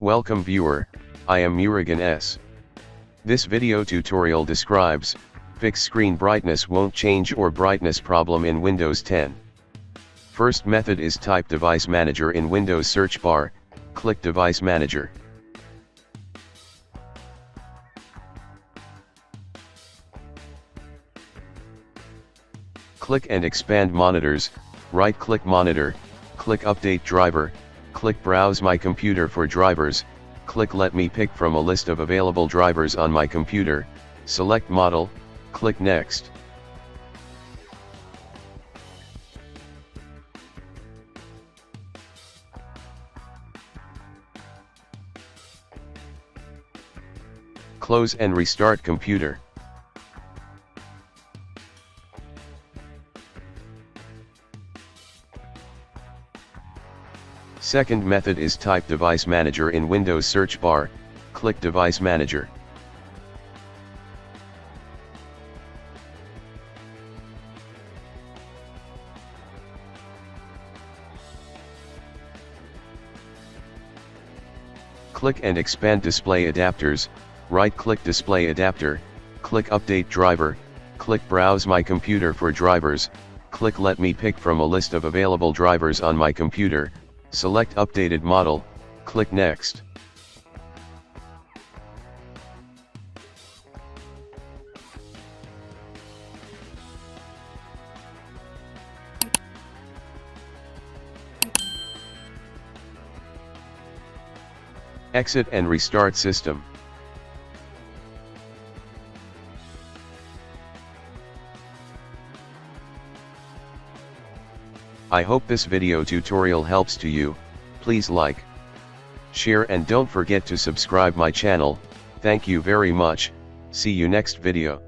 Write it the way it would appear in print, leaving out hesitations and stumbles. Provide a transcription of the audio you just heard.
Welcome viewer, I am Murugan S. This video tutorial describes, fix screen brightness won't change or brightness problem in Windows 10. First method is type Device Manager in Windows search bar, click Device Manager. Click and expand monitors, right-click monitor, click Update Driver, click Browse My Computer for drivers, click Let me pick from a list of available drivers on my computer, select Model, click Next. Close and restart computer. Second method is type Device Manager in Windows search bar, click Device Manager. Click and expand Display Adapters, right-click Display Adapter, click Update Driver, click Browse My Computer for drivers, click Let me pick from a list of available drivers on my computer, select Updated Model, click Next. Exit and restart system. I hope this video tutorial helps to you. Please like, share and don't forget to subscribe my channel. Thank you very much. See you next video.